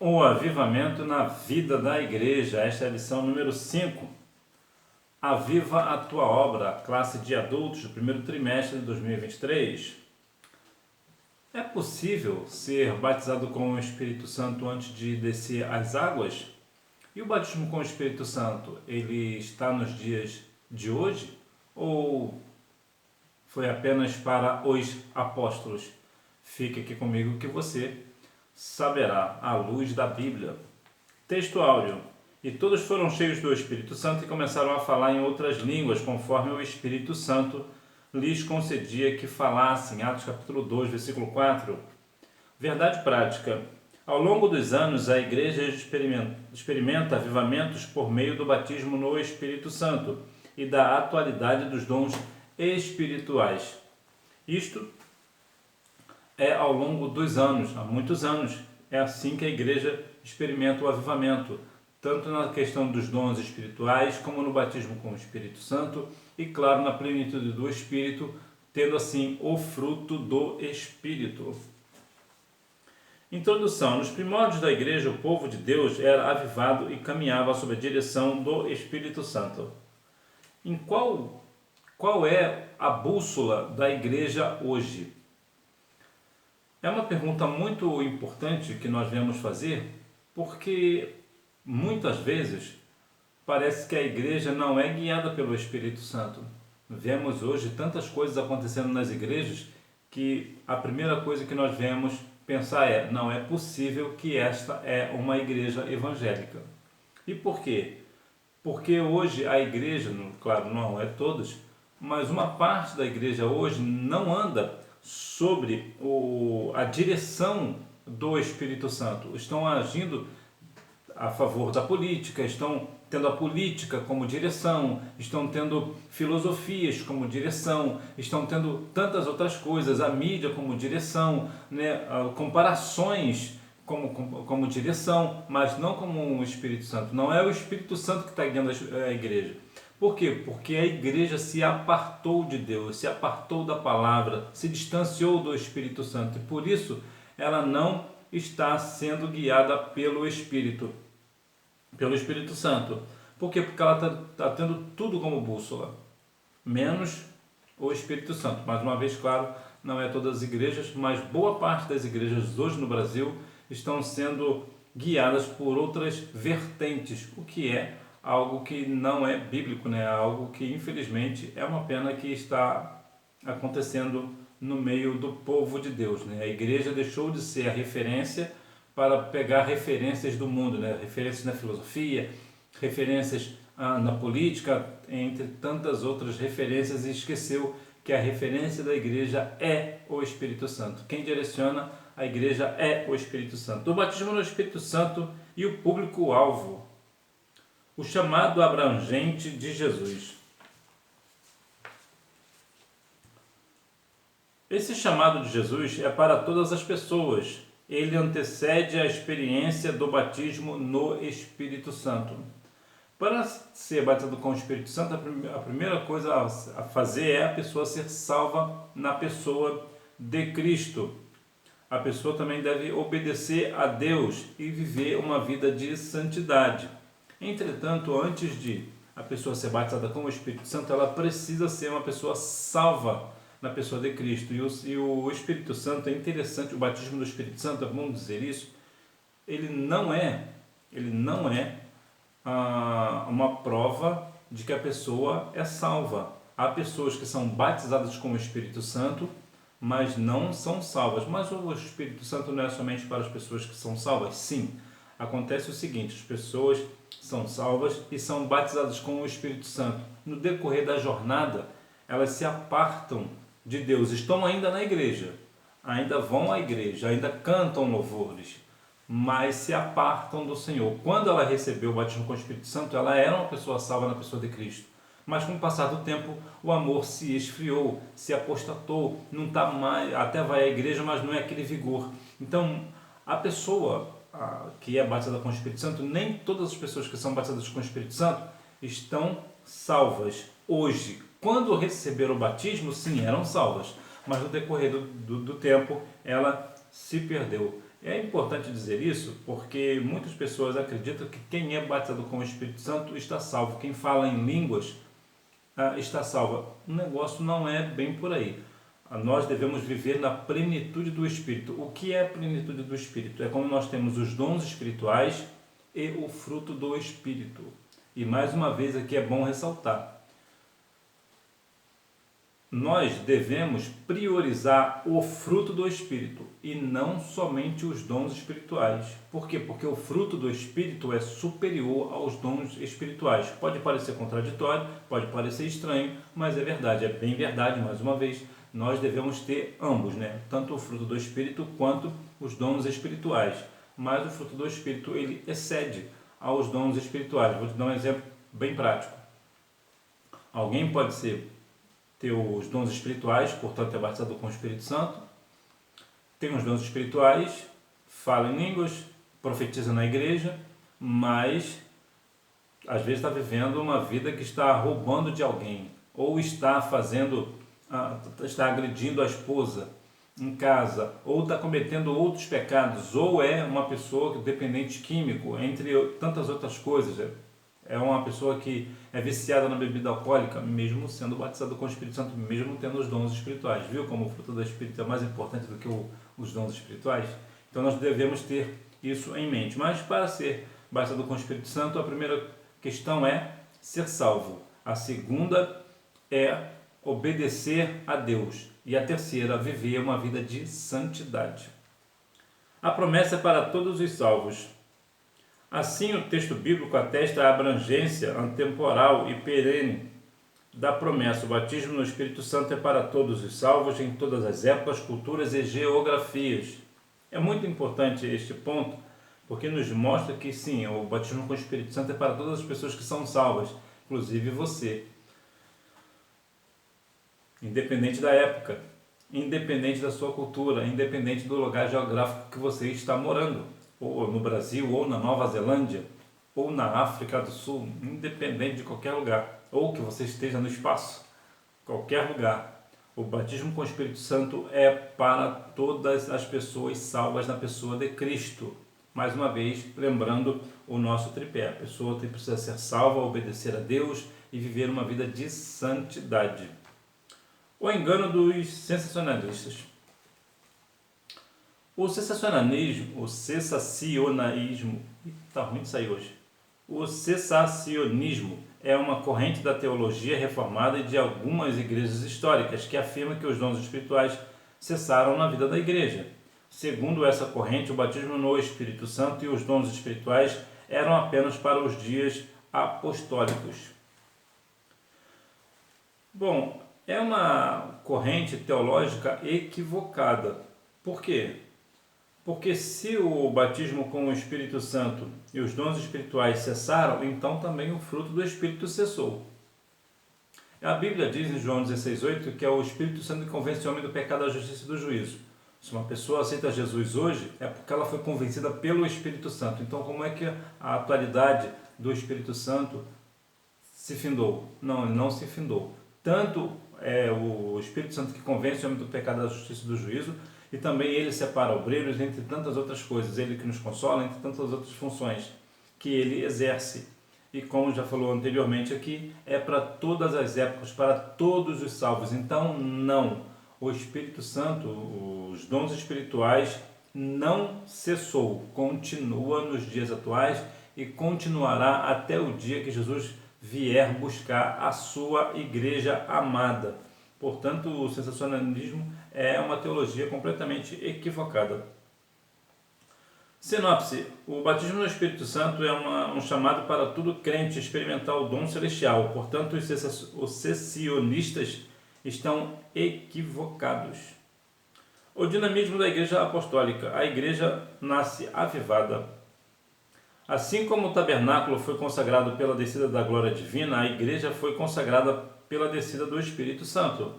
O avivamento na vida da igreja. Esta é a lição número 5. Aviva a tua obra, classe de adultos do primeiro trimestre de 2023. É possível ser batizado com o Espírito Santo antes de descer as águas? E o batismo com o Espírito Santo, ele está nos dias de hoje? Ou foi apenas para os apóstolos? Fique aqui comigo que você saberá à luz da Bíblia. Texto áudio. E todos foram cheios do Espírito Santo e começaram a falar em outras línguas, conforme o Espírito Santo lhes concedia que falassem. Atos capítulo 2, versículo 4. Verdade prática. Ao longo dos anos, a igreja experimenta avivamentos por meio do batismo no Espírito Santo e da atualidade dos dons espirituais. Isto é ao longo dos anos, há muitos anos. É assim que a igreja experimenta o avivamento, tanto na questão dos dons espirituais, como no batismo com o Espírito Santo e, claro, na plenitude do Espírito, tendo assim o fruto do Espírito. Introdução. Nos primórdios da igreja, o povo de Deus era avivado e caminhava sob a direção do Espírito Santo. Em qual é a bússola da igreja hoje? É uma pergunta muito importante que nós devemos fazer, porque muitas vezes parece que a igreja não é guiada pelo Espírito Santo. Vemos hoje tantas coisas acontecendo nas igrejas que a primeira coisa que nós devemos pensar é: não é possível que esta é uma igreja evangélica. E por quê? Porque hoje a igreja, claro, não é todas, mas uma parte da igreja hoje não anda sobre a direção do Espírito Santo. Estão agindo a favor da política, estão tendo a política como direção, estão tendo filosofias como direção, estão tendo tantas outras coisas, a mídia como direção, né? Comparações como direção, mas não como o Espírito Santo. Não é o Espírito Santo que está guiando a igreja. Por quê? Porque a igreja se apartou de Deus, se apartou da palavra, se distanciou do Espírito Santo e por isso ela não está sendo guiada pelo Espírito Santo. Por quê? Porque ela está tendo tudo como bússola, menos o Espírito Santo. Mais uma vez, claro, não é todas as igrejas, mas boa parte das igrejas hoje no Brasil estão sendo guiadas por outras vertentes, o que é algo que não é bíblico, né? Algo que infelizmente é uma pena que está acontecendo no meio do povo de Deus, né? A igreja deixou de ser a referência para pegar referências do mundo, né? Referências na filosofia, referências na política, entre tantas outras referências, e esqueceu que a referência da igreja é o Espírito Santo. Quem direciona a igreja é o Espírito Santo. O batismo no Espírito Santo e o público-alvo. O chamado abrangente de Jesus. Esse chamado de Jesus é para todas as pessoas. Ele antecede a experiência do batismo no Espírito Santo. Para ser batizado com o Espírito Santo, a primeira coisa a fazer é a pessoa ser salva na pessoa de Cristo. A pessoa também deve obedecer a Deus e viver uma vida de santidade. Entretanto, antes de a pessoa ser batizada com o Espírito Santo, ela precisa ser uma pessoa salva na pessoa de Cristo. E o Espírito Santo, é interessante, o batismo do Espírito Santo, vamos dizer isso, ele não é uma prova de que a pessoa é salva. Há pessoas que são batizadas com o Espírito Santo, mas não são salvas. Mas o Espírito Santo não é somente para as pessoas que são salvas? Sim. Acontece o seguinte: as pessoas são salvas e são batizadas com o Espírito Santo. No decorrer da jornada, elas se apartam de Deus, estão ainda na igreja, ainda vão à igreja, ainda cantam louvores, mas se apartam do Senhor. Quando ela recebeu o batismo com o Espírito Santo, ela era uma pessoa salva na pessoa de Cristo. Mas com o passar do tempo, o amor se esfriou, se apostatou, não está mais, até vai à igreja, mas não é aquele vigor. Então, a pessoa que é batizada com o Espírito Santo, nem todas as pessoas que são batizadas com o Espírito Santo estão salvas hoje. Quando receberam o batismo, sim, eram salvas, mas no decorrer do tempo, ela se perdeu. É importante dizer isso porque muitas pessoas acreditam que quem é batizado com o Espírito Santo está salvo. Quem fala em línguas está salvo. O negócio não é bem por aí. Nós devemos viver na plenitude do Espírito. O que é a plenitude do Espírito? É quando nós temos os dons espirituais e o fruto do Espírito. E mais uma vez aqui é bom ressaltar. Nós devemos priorizar o fruto do Espírito e não somente os dons espirituais. Por quê? Porque o fruto do Espírito é superior aos dons espirituais. Pode parecer contraditório, pode parecer estranho, mas é verdade, é bem verdade, mais uma vez. Nós devemos ter ambos, né? Tanto o fruto do Espírito quanto os dons espirituais. Mas o fruto do Espírito, ele excede aos dons espirituais. Vou te dar um exemplo bem prático. Alguém pode ter os dons espirituais, portanto é batizado com o Espírito Santo, tem os dons espirituais, fala em línguas, profetiza na igreja, mas às vezes está vivendo uma vida que está roubando de alguém, ou está agredindo a esposa em casa, ou está cometendo outros pecados, ou é uma pessoa dependente químico, entre tantas outras coisas. É uma pessoa que é viciada na bebida alcoólica, mesmo sendo batizado com o Espírito Santo, mesmo tendo os dons espirituais. Viu como o fruto do Espírito é mais importante do que os dons espirituais? Então nós devemos ter isso em mente. Mas para ser batizado com o Espírito Santo, a primeira questão é ser salvo. A segunda é obedecer a Deus. E a terceira, viver uma vida de santidade. A promessa é para todos os salvos. Assim, o texto bíblico atesta a abrangência antemporal e perene da promessa. O batismo no Espírito Santo é para todos os salvos, em todas as épocas, culturas e geografias. É muito importante este ponto, porque nos mostra que sim, o batismo com o Espírito Santo é para todas as pessoas que são salvas, inclusive você. Independente da época, independente da sua cultura, independente do lugar geográfico que você está morando. Ou no Brasil, ou na Nova Zelândia, ou na África do Sul, independente de qualquer lugar, ou que você esteja no espaço, qualquer lugar. O batismo com o Espírito Santo é para todas as pessoas salvas na pessoa de Cristo. Mais uma vez, lembrando o nosso tripé. A pessoa precisa ser salva, obedecer a Deus e viver uma vida de santidade. O engano dos sensacionalistas. O sensacionalismo, tá ruim de sair hoje. O cessacionismo é uma corrente da teologia reformada e de algumas igrejas históricas que afirma que os dons espirituais cessaram na vida da igreja. Segundo essa corrente, o batismo no Espírito Santo e os dons espirituais eram apenas para os dias apostólicos. Bom, é uma corrente teológica equivocada. Por quê? Porque se o batismo com o Espírito Santo e os dons espirituais cessaram, então também o fruto do Espírito cessou. A Bíblia diz em João 16,8 que é o Espírito Santo que convence o homem do pecado, da justiça e do juízo. Se uma pessoa aceita Jesus hoje, é porque ela foi convencida pelo Espírito Santo. Então, como é que a atualidade do Espírito Santo se findou? Não, ele não se findou. Tanto é o Espírito Santo que convence o homem do pecado, da justiça e do juízo, e também ele separa obreiros entre tantas outras coisas, ele que nos consola entre tantas outras funções que ele exerce. E como já falou anteriormente aqui, é para todas as épocas, para todos os salvos. Então não, o Espírito Santo, os dons espirituais não cessou, continua nos dias atuais e continuará até o dia que Jesus vier buscar a sua igreja amada. Portanto, o sensacionalismo é uma teologia completamente equivocada. Sinopse: o batismo no Espírito Santo é um chamado para todo crente experimentar o dom celestial. Portanto, os cessacionistas estão equivocados. O dinamismo da Igreja Apostólica. A Igreja nasce avivada. Assim como o tabernáculo foi consagrado pela descida da glória divina, a Igreja foi consagrada pela descida do Espírito Santo.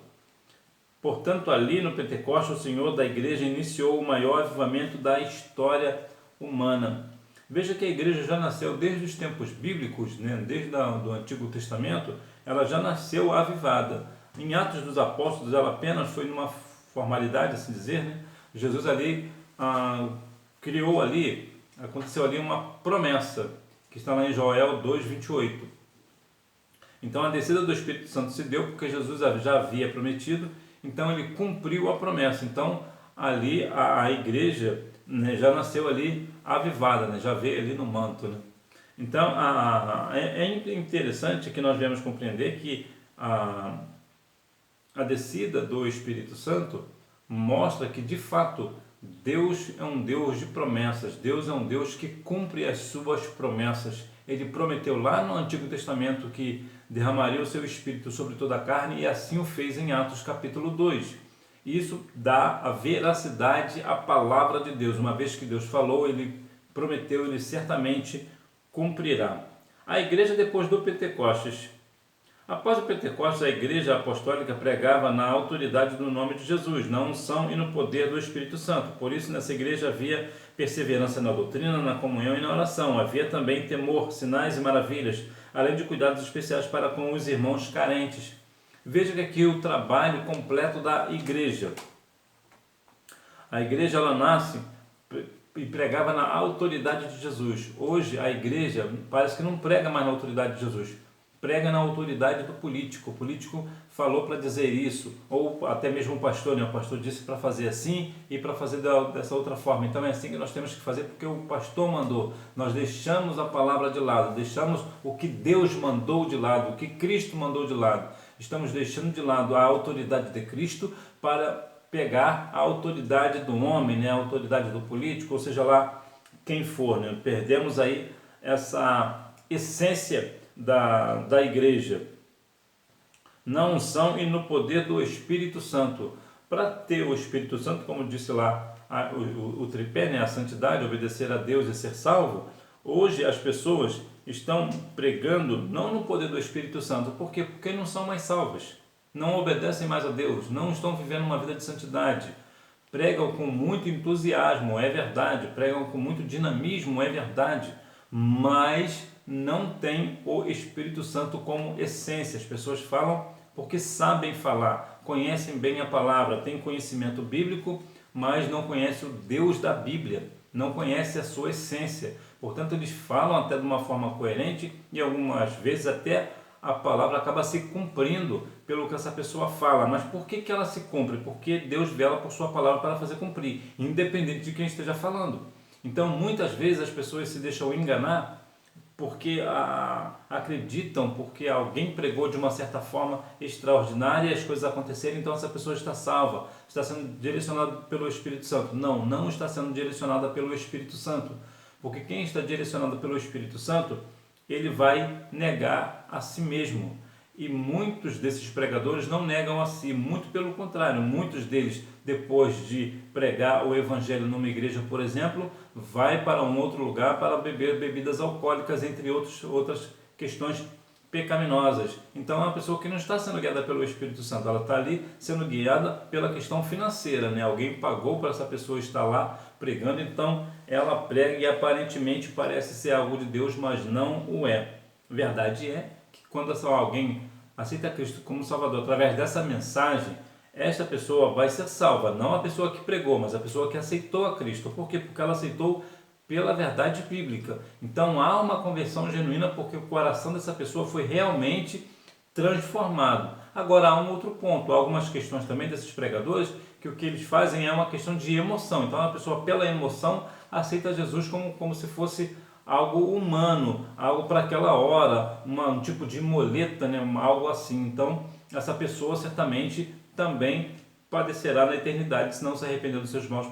Portanto, ali no Pentecostes, o Senhor da Igreja iniciou o maior avivamento da história humana. Veja que a Igreja já nasceu desde os tempos bíblicos, né? Desde o Antigo Testamento, ela já nasceu avivada. Em Atos dos Apóstolos, ela apenas foi numa formalidade, assim dizer, né? Jesus ali criou ali, aconteceu ali uma promessa, que está lá em Joel 2:28. Então a descida do Espírito Santo se deu porque Jesus já havia prometido, então ele cumpriu a promessa. Então ali a igreja, né, já nasceu ali avivada, né, já veio ali no manto, né? Então é interessante que nós viemos compreender que a descida do Espírito Santo mostra que de fato Deus é um Deus de promessas, Deus é um Deus que cumpre as suas promessas. Ele prometeu lá no Antigo Testamento que derramaria o seu Espírito sobre toda a carne e assim o fez em Atos capítulo 2. Isso dá a veracidade à palavra de Deus. Uma vez que Deus falou, ele prometeu, ele certamente cumprirá. A igreja depois do Pentecostes. Após o Pentecostes, a igreja apostólica pregava na autoridade do nome de Jesus, na unção e no poder do Espírito Santo. Por isso, nessa igreja havia perseverança na doutrina, na comunhão e na oração. Havia também temor, sinais e maravilhas, além de cuidados especiais para com os irmãos carentes. Veja que aqui o trabalho completo da igreja. A igreja, ela nasce e pregava na autoridade de Jesus. Hoje, a igreja parece que não prega mais na autoridade de Jesus. Prega na autoridade do político. O político falou para dizer isso, ou até mesmo o pastor, né? O pastor disse para fazer assim e para fazer dessa outra forma. Então é assim que nós temos que fazer porque o pastor mandou. Nós deixamos a palavra de lado, deixamos o que Deus mandou de lado, o que Cristo mandou de lado. Estamos deixando de lado a autoridade de Cristo para pegar a autoridade do homem, né? A autoridade do político, ou seja lá quem for, né? Perdemos aí essa essência da igreja, na unção e no poder do Espírito Santo. Para ter o Espírito Santo, como disse lá o tripé, né, a santidade, obedecer a Deus e ser salvo, hoje as pessoas estão pregando não no poder do Espírito Santo, porque não são mais salvas, não obedecem mais a Deus, não estão vivendo uma vida de santidade, pregam com muito entusiasmo, é verdade, pregam com muito dinamismo, é verdade, mas não tem o Espírito Santo como essência. As pessoas falam porque sabem falar, conhecem bem a palavra, têm conhecimento bíblico, mas não conhecem o Deus da Bíblia, não conhecem a sua essência. Portanto, eles falam até de uma forma coerente e algumas vezes até a palavra acaba se cumprindo pelo que essa pessoa fala. Mas por que ela se cumpre? Porque Deus vela por sua palavra para fazer cumprir, independente de quem esteja falando. Então, muitas vezes as pessoas se deixam enganar porque acreditam, porque alguém pregou de uma certa forma extraordinária e as coisas aconteceram, então essa pessoa está salva, está sendo direcionada pelo Espírito Santo. Não, não está sendo direcionada pelo Espírito Santo, porque quem está direcionado pelo Espírito Santo, ele vai negar a si mesmo. E muitos desses pregadores não negam a si, muito pelo contrário, muitos deles, depois de pregar o Evangelho numa igreja, por exemplo, vai para um outro lugar para beber bebidas alcoólicas, entre outras questões pecaminosas. Então é uma pessoa que não está sendo guiada pelo Espírito Santo, ela está ali sendo guiada pela questão financeira, né? Alguém pagou para essa pessoa estar lá pregando, então ela prega e aparentemente parece ser algo de Deus, mas não o é. Verdade é que quando alguém aceita Cristo como Salvador através dessa mensagem, esta pessoa vai ser salva, não a pessoa que pregou, mas a pessoa que aceitou a Cristo. Por quê? Porque ela aceitou pela verdade bíblica. Então há uma conversão genuína porque o coração dessa pessoa foi realmente transformado. Agora há um outro ponto, há algumas questões também desses pregadores que o que eles fazem é uma questão de emoção. Então a pessoa pela emoção aceita Jesus como se fosse algo humano, algo para aquela hora, um tipo de moleta, né? Algo assim. Então essa pessoa certamente também padecerá na eternidade se não se arrependeu dos seus maus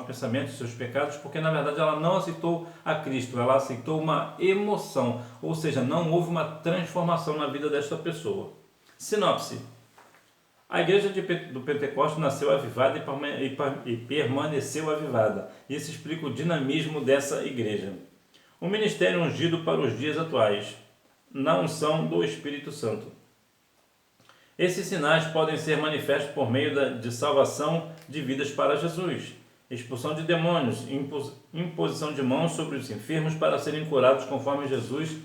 pensamentos, dos seus pecados, porque na verdade ela não aceitou a Cristo, ela aceitou uma emoção, ou seja, não houve uma transformação na vida desta pessoa. Sinopse: a igreja do Pentecostes nasceu avivada e permaneceu avivada. Isso explica o dinamismo dessa igreja. O ministério ungido para os dias atuais, na unção do Espírito Santo. Esses sinais podem ser manifestos por meio de salvação de vidas para Jesus, expulsão de demônios, imposição de mãos sobre os enfermos para serem curados conforme Jesus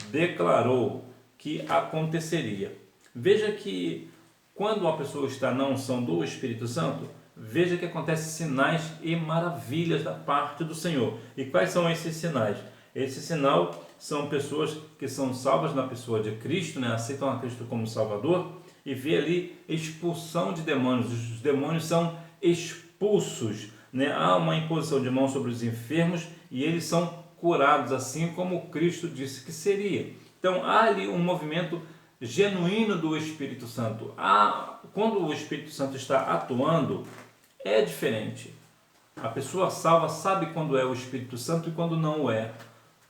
declarou que aconteceria. Veja que quando uma pessoa está na unção do Espírito Santo, veja que acontecem sinais e maravilhas da parte do Senhor. E quais são esses sinais? Esse sinal são pessoas que são salvas na pessoa de Cristo, né? Aceitam a Cristo como Salvador, e vê ali expulsão de demônios. Os demônios são expulsos, né? Há uma imposição de mãos sobre os enfermos e eles são curados, assim como Cristo disse que seria. Então há ali um movimento genuíno do Espírito Santo. Quando o Espírito Santo está atuando, é diferente. A pessoa salva sabe quando é o Espírito Santo e quando não é.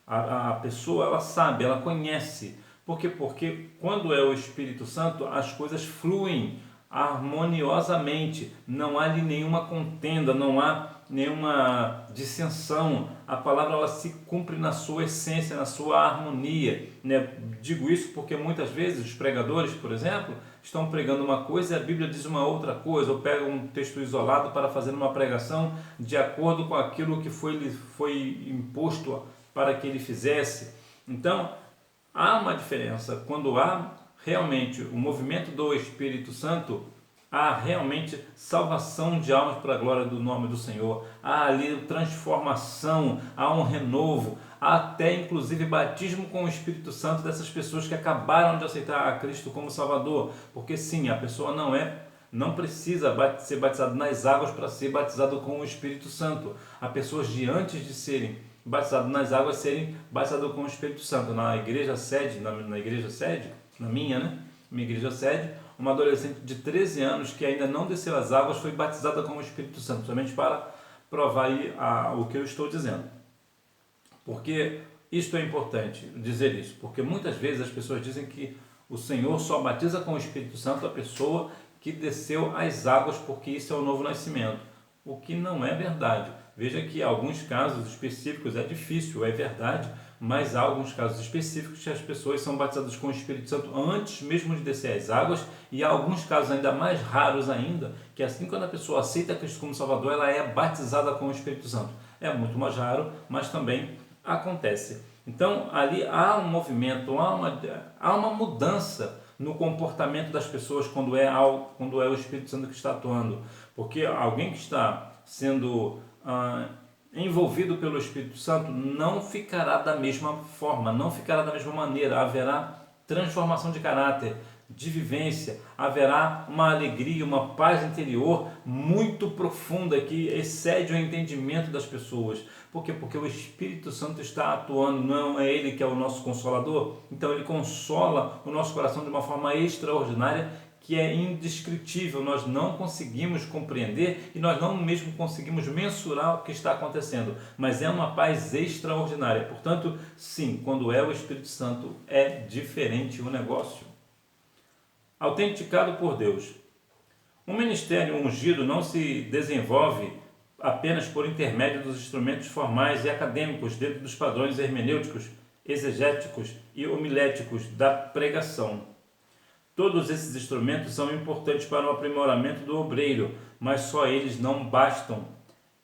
A pessoa, ela sabe, ela conhece. Por quê? Porque quando é o Espírito Santo, as coisas fluem harmoniosamente. Não há ali nenhuma contenda, não há nenhuma dissensão. A palavra, ela se cumpre na sua essência, na sua harmonia, né? Digo isso porque muitas vezes os pregadores, por exemplo, estão pregando uma coisa e a Bíblia diz uma outra coisa, ou pegam um texto isolado para fazer uma pregação de acordo com aquilo que foi imposto para que ele fizesse. Então, há uma diferença. Quando há realmente o movimento do Espírito Santo, há realmente salvação de almas para a glória do nome do Senhor. Há ali transformação, há um renovo, há até inclusive batismo com o Espírito Santo dessas pessoas que acabaram de aceitar a Cristo como Salvador. Porque sim, a pessoa não precisa ser batizada nas águas para ser batizado com o Espírito Santo. Há pessoas de antes de serem batizados nas águas serem batizados com o Espírito Santo. Na igreja sede, na igreja sede, na minha, né? Minha igreja sede, uma adolescente de 13 anos que ainda não desceu as águas foi batizada com o Espírito Santo, somente para provar aí o que eu estou dizendo. Porque isto é importante dizer isso, porque muitas vezes as pessoas dizem que o Senhor só batiza com o Espírito Santo a pessoa que desceu as águas, porque isso é o novo nascimento, o que não é verdade. Veja que em alguns casos específicos é difícil, é verdade, mas há alguns casos específicos que as pessoas são batizadas com o Espírito Santo antes mesmo de descer as águas, e há alguns casos ainda mais raros ainda, que assim quando a pessoa aceita Cristo como Salvador, ela é batizada com o Espírito Santo. É muito mais raro, mas também acontece. Então ali há um movimento, há uma mudança no comportamento das pessoas quando é o Espírito Santo que está atuando, porque alguém que está sendo envolvido pelo Espírito Santo não ficará da mesma forma, não ficará da mesma maneira. Haverá transformação de caráter, de vivência, haverá uma alegria, uma paz interior muito profunda que excede o entendimento das pessoas. Por quê? Porque o Espírito Santo está atuando, não é Ele que é o nosso Consolador? Então Ele consola o nosso coração de uma forma extraordinária, que é indescritível, nós não conseguimos compreender e nós não mesmo conseguimos mensurar o que está acontecendo, mas é uma paz extraordinária. Portanto, sim, quando é o Espírito Santo é diferente o negócio. Autenticado por Deus. Um ministério ungido não se desenvolve apenas por intermédio dos instrumentos formais e acadêmicos dentro dos padrões hermenêuticos, exegéticos e homiléticos da pregação. Todos esses instrumentos são importantes para o aprimoramento do obreiro, mas só eles não bastam.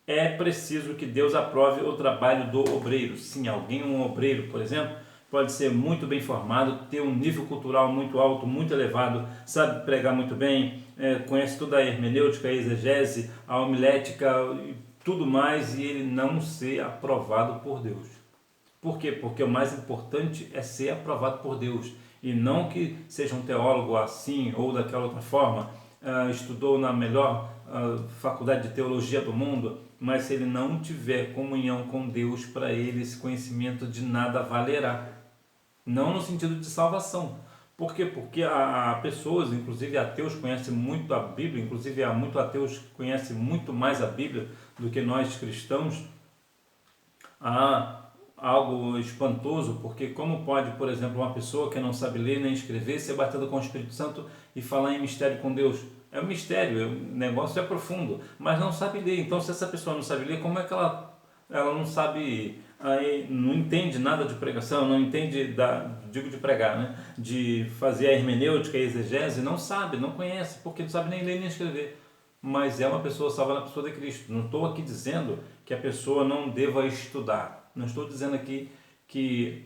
É preciso que Deus aprove o trabalho do obreiro. Sim, um obreiro, por exemplo, pode ser muito bem formado, ter um nível cultural muito alto, muito elevado, sabe pregar muito bem, conhece toda a hermenêutica, a exegese, a homilética e tudo mais, e ele não ser aprovado por Deus. Por quê? Porque o mais importante é ser aprovado por Deus. E não que seja um teólogo assim ou daquela outra forma, estudou na melhor faculdade de teologia do mundo, mas se ele não tiver comunhão com Deus, para ele esse conhecimento de nada valerá. Não no sentido de salvação. Por quê? Porque há pessoas, inclusive ateus, conhecem muito a Bíblia, inclusive há muitos ateus que conhecem muito mais a Bíblia do que nós cristãos. Há algo espantoso, porque como pode, por exemplo, uma pessoa que não sabe ler nem escrever ser batida com o Espírito Santo e falar em mistério com Deus? É um mistério, o negócio é profundo, mas não sabe ler. Então, se essa pessoa não sabe ler, como é que ela não sabe, não entende nada de pregação, não entende, de pregar, né? De fazer a hermenêutica, a exegese, não sabe, não conhece, porque não sabe nem ler nem escrever. Mas é uma pessoa salva na pessoa de Cristo. Não estou aqui dizendo que a pessoa não deva estudar. Não estou dizendo aqui que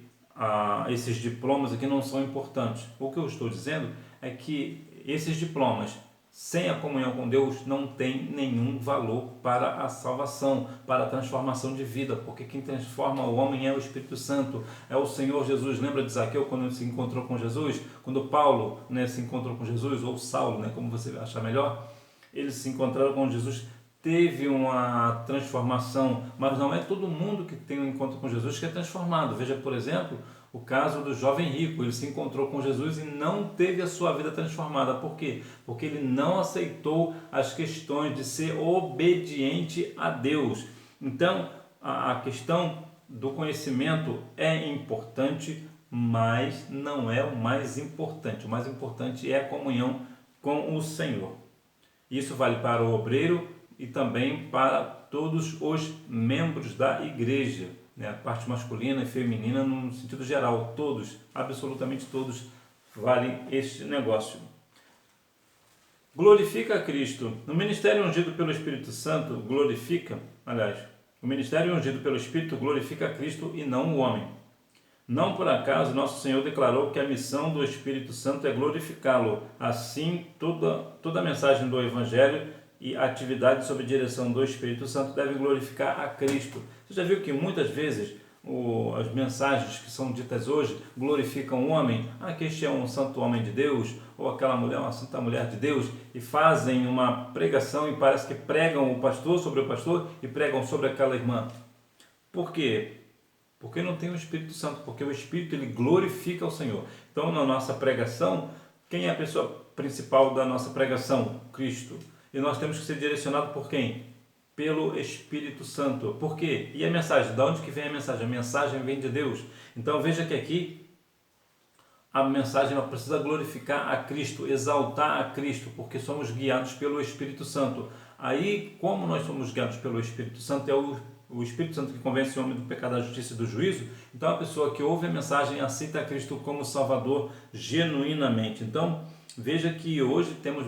esses diplomas aqui não são importantes. O que eu estou dizendo é que esses diplomas sem a comunhão com Deus não tem nenhum valor para a salvação, para a transformação de vida, porque quem transforma o homem é o Espírito Santo, é o Senhor Jesus. Lembra de Zaqueu quando ele se encontrou com Jesus? Quando Paulo, né, se encontrou com Jesus, ou Saulo, né, como você achar melhor, eles se encontraram com Jesus, teve uma transformação, mas não é todo mundo que tem um encontro com Jesus que é transformado. Veja, por exemplo, o caso do jovem rico. Ele se encontrou com Jesus e não teve a sua vida transformada. Por quê? Porque ele não aceitou as questões de ser obediente a Deus. Então, a questão do conhecimento é importante, mas não é o mais importante. O mais importante é a comunhão com o Senhor. Isso vale para o obreiro e também para todos os membros da igreja, né? A parte masculina e feminina no sentido geral, todos, absolutamente todos, vale este negócio. Glorifica a Cristo. No ministério ungido pelo Espírito Santo, o ministério ungido pelo Espírito glorifica a Cristo e não o homem. Não por acaso nosso Senhor declarou que a missão do Espírito Santo é glorificá-lo. Assim, toda a mensagem do Evangelho e a atividade sob direção do Espírito Santo deve glorificar a Cristo. Você já viu que muitas vezes as mensagens que são ditas hoje glorificam o homem? Que este é um santo homem de Deus, ou aquela mulher, uma santa mulher de Deus, e fazem uma pregação e parece que pregam o pastor sobre o pastor e pregam sobre aquela irmã. Por quê? Porque não tem o Espírito Santo, porque o Espírito ele glorifica o Senhor. Então, na nossa pregação, quem é a pessoa principal da nossa pregação? Cristo. E nós temos que ser direcionados por quem? Pelo Espírito Santo. Por quê? E a mensagem? De onde que vem a mensagem? A mensagem vem de Deus. Então, veja que aqui a mensagem ela precisa glorificar a Cristo, exaltar a Cristo, porque somos guiados pelo Espírito Santo. Aí, como nós somos guiados pelo Espírito Santo, é o Espírito Santo que convence o homem do pecado, da justiça e do juízo. Então a pessoa que ouve a mensagem aceita a Cristo como Salvador genuinamente. Então veja que hoje temos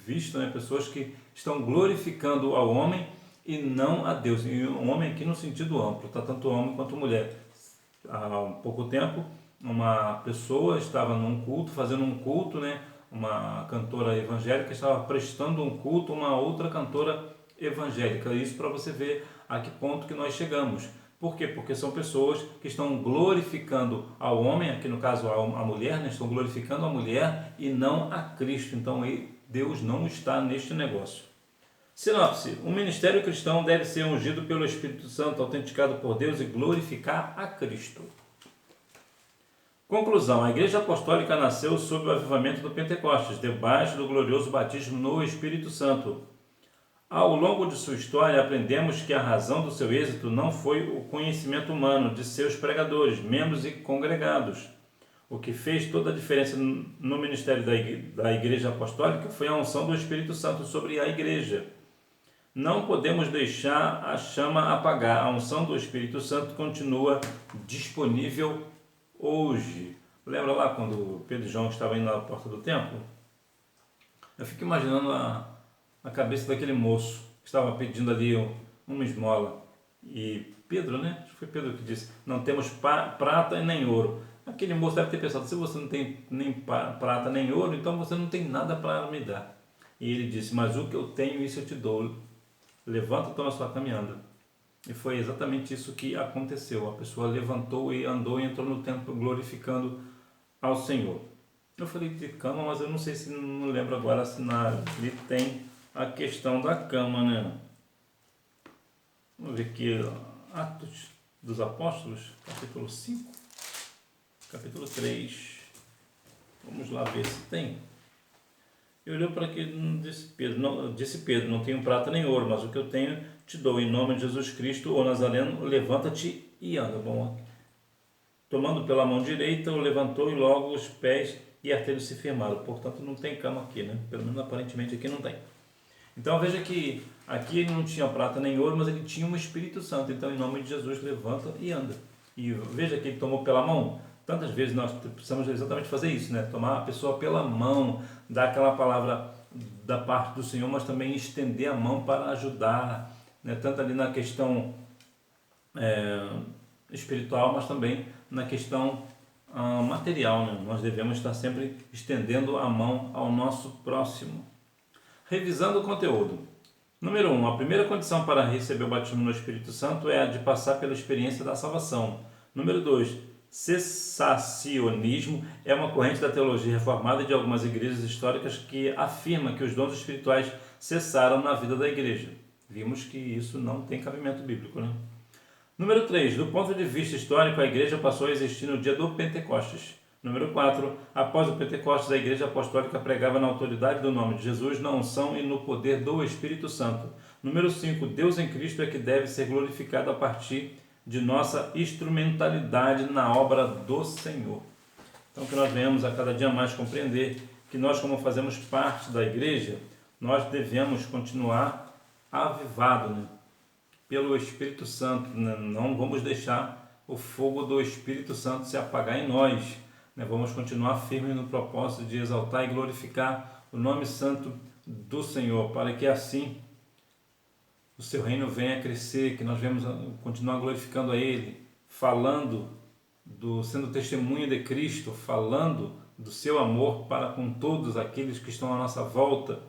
visto, né, pessoas que estão glorificando ao homem e não a Deus. E o homem aqui no sentido amplo, tá? Tanto homem quanto mulher. Há um pouco tempo uma pessoa estava num culto, fazendo um culto, né? Uma cantora evangélica estava prestando um culto a uma outra cantora evangélica. Isso para você ver a que ponto que nós chegamos. Por quê? Porque são pessoas que estão glorificando ao homem, aqui no caso a mulher, né? Estão glorificando a mulher e não a Cristo. Então Deus não está neste negócio. Sinopse: o ministério cristão deve ser ungido pelo Espírito Santo, autenticado por Deus e glorificar a Cristo. Conclusão: a Igreja Apostólica nasceu sob o avivamento do Pentecostes, debaixo do glorioso batismo no Espírito Santo. Ao longo de sua história, aprendemos que a razão do seu êxito não foi o conhecimento humano de seus pregadores, membros e congregados. O que fez toda a diferença no ministério da Igreja Apostólica foi a unção do Espírito Santo sobre a Igreja. Não podemos deixar a chama apagar. A unção do Espírito Santo continua disponível hoje. Lembra lá quando Pedro e João estavam indo na porta do templo? Eu fico imaginando a cabeça daquele moço que estava pedindo ali uma esmola. E Pedro, né? Acho que foi Pedro que disse: não temos prata e nem ouro. Aquele moço deve ter pensado: se você não tem nem prata nem ouro, então você não tem nada para me dar. E ele disse: mas o que eu tenho, isso eu te dou. Levanta, toma sua caminhada. E foi exatamente isso que aconteceu. A pessoa levantou e andou e entrou no templo glorificando ao Senhor. Eu falei de cama, mas eu não sei se não lembro agora se ali tem a questão da cama, né? Vamos ver aqui, Atos dos Apóstolos, capítulo 5, capítulo 3. Vamos lá ver se tem. Eu olhei para aquilo e disse Pedro, não tenho prata nem ouro, mas o que eu tenho te dou. Em nome de Jesus Cristo, o Nazareno, levanta-te e anda. Bom, tomando pela mão direita, o levantou e logo os pés e artelhos se firmaram. Portanto, não tem cama aqui, né? Pelo menos aparentemente aqui não tem. Então veja que aqui ele não tinha prata nem ouro, mas ele tinha um Espírito Santo. Então, em nome de Jesus, levanta e anda. E veja que ele tomou pela mão. Tantas vezes nós precisamos exatamente fazer isso, né? Tomar a pessoa pela mão, dar aquela palavra da parte do Senhor, mas também estender a mão para ajudar, né? Tanto ali na questão espiritual, mas também na questão material, né? Nós devemos estar sempre estendendo a mão ao nosso próximo. Revisando o conteúdo. Número 1. A primeira condição para receber o batismo no Espírito Santo é a de passar pela experiência da salvação. Número 2. Cessacionismo é uma corrente da teologia reformada e de algumas igrejas históricas que afirma que os dons espirituais cessaram na vida da igreja. Vimos que isso não tem cabimento bíblico, né? Número 3. Do ponto de vista histórico, a igreja passou a existir no dia do Pentecostes. Número 4. Após o Pentecostes, a igreja apostólica pregava na autoridade do nome de Jesus, na unção e no poder do Espírito Santo. Número 5. Deus em Cristo é que deve ser glorificado a partir de nossa instrumentalidade na obra do Senhor. Então, que nós venhamos a cada dia mais compreender que nós, como fazemos parte da igreja, nós devemos continuar avivados, né, pelo Espírito Santo. Né? Não vamos deixar o fogo do Espírito Santo se apagar em nós. Né? Vamos continuar firmes no propósito de exaltar e glorificar o nome santo do Senhor, para que assim o seu reino venha a crescer, que nós venhamos continuar glorificando a Ele, sendo testemunha de Cristo, falando do seu amor para com todos aqueles que estão à nossa volta,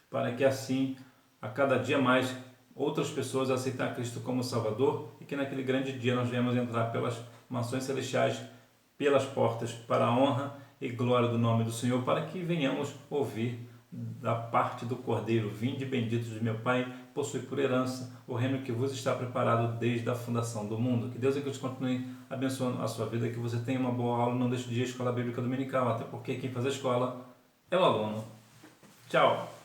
para que assim, a cada dia mais, outras pessoas aceitem a Cristo como Salvador e que naquele grande dia nós venhamos entrar pelas mansões celestiais, pelas portas, para a honra e glória do nome do Senhor, para que venhamos ouvir da parte do Cordeiro: vinde benditos de meu Pai, possui por herança o reino que vos está preparado desde a fundação do mundo. Que Deus em Cristo continue abençoando a sua vida, que você tenha uma boa aula, não deixe de ir à escola bíblica dominical, até porque quem faz a escola é o aluno. Tchau!